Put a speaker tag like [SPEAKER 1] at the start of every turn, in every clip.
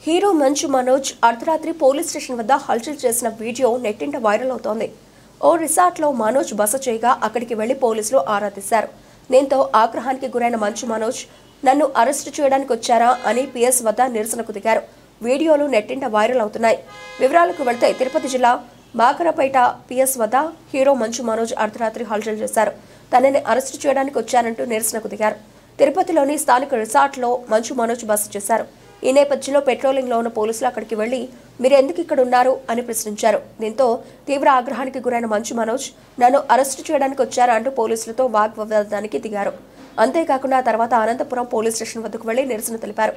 [SPEAKER 1] Hero Manchu Manoj అర్ధరాత్రి police station వద్ద హల్చల్ చేసిన వీడియో నెట్టింట వైరల్ అవుతోంది. ఓ రిసార్ట్లో మనోజ్ బస చేయగా అక్కడికి వెళ్లి పోలీసులు ఆరా తీశారు. దీంతో ఆగ్రహానికి గురైన మంచు మనోజ్ నన్ను అరెస్టు చేయడానికి వచ్చారా అని పిఎస్ వద్ద నిరసనకు దిగారు. వీడియోలు నెట్టింట వైరల్ అవుతున్నాయి. వివరాలకు వెళ్తే తిరుపతి జిల్లా బాకరపేట పిఎస్ వద్ద హీరో మంచు మనోజ్ అర్ధరాత్రి హల్చల్ చేశారు. తనని అరెస్టు చేయడానికి వచ్చారంటూ నిరసనకు దిగారు. తిరుపతిలోని స్థానిక రిసార్ట్లో మంచు మనోజ్ బస చేశారు. ఈ నేపథ్యంలో పెట్రోలింగ్లో ఉన్న పోలీసులు అక్కడికి వెళ్లి మీరు ఎందుకు ఇక్కడ ఉన్నారు అని ప్రశ్నించారు. దీంతో తీవ్ర ఆగ్రహానికి గురైన మంచు మనోజ్ నన్ను అరెస్టు చేయడానికి వచ్చారా అంటూ పోలీసులతో వాగ్వివాదానికి దిగారు. అంతేకాకుండా తర్వాత అనంతపురం పోలీస్ స్టేషన్ వద్దకు వెళ్లి నిరసన తెలిపారు.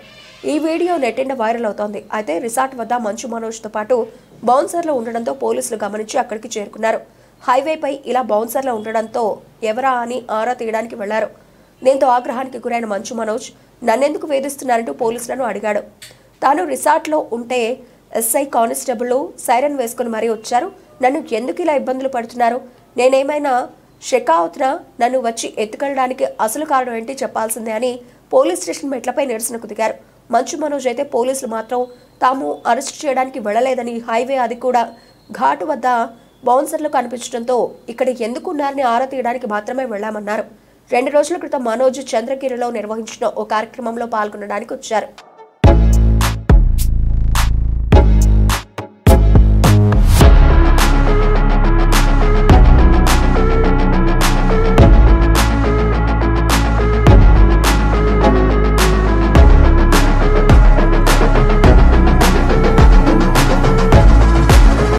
[SPEAKER 1] ఈ వీడియో నెట్టింట వైరల్ అవుతోంది. అయితే రిసార్ట్ వద్ద మంచు మనోజ్తో పాటు బౌన్సర్లు ఉండడంతో పోలీసులు గమనించి అక్కడికి చేరుకున్నారు. హైవేపై ఇలా బౌన్సర్లు ఉండడంతో ఎవరా అని ఆరా తీయడానికి వెళ్లారు. దీంతో ఆగ్రహానికి గురైన మంచు మనోజ్ నన్నెందుకు వేధిస్తున్నారంటూ పోలీసులను అడిగాడు. తాను రిసార్ట్లో ఉంటే ఎస్ఐ కానిస్టేబుల్ సైరన్ వేసుకుని మరీ వచ్చారు. నన్ను ఎందుకు ఇలా ఇబ్బందులు పడుతున్నారు? నేనేమైనా షెకావుతున్నా? నన్ను వచ్చి ఎత్తుకెళ్ళడానికి అసలు కారణం ఏంటి చెప్పాల్సిందే అని పోలీస్ స్టేషన్ మెట్లపై నిరసనకు దిగారు. మంచు మనోజ్ అయితే పోలీసులు మాత్రం తాము అరెస్ట్ చేయడానికి వెళ్లలేదని, హైవే అది కూడా ఘాటు వద్ద బౌన్సర్లు కనిపించడంతో ఇక్కడ ఎందుకున్నారని ఆరా తీయడానికి మాత్రమే వెళ్లామన్నారు. 2 రోజుల క్రితం మనోజ్ చంద్రగిరిలో నిర్వహించిన ఓ కార్యక్రమంలో పాల్గొనడానికి వచ్చారు.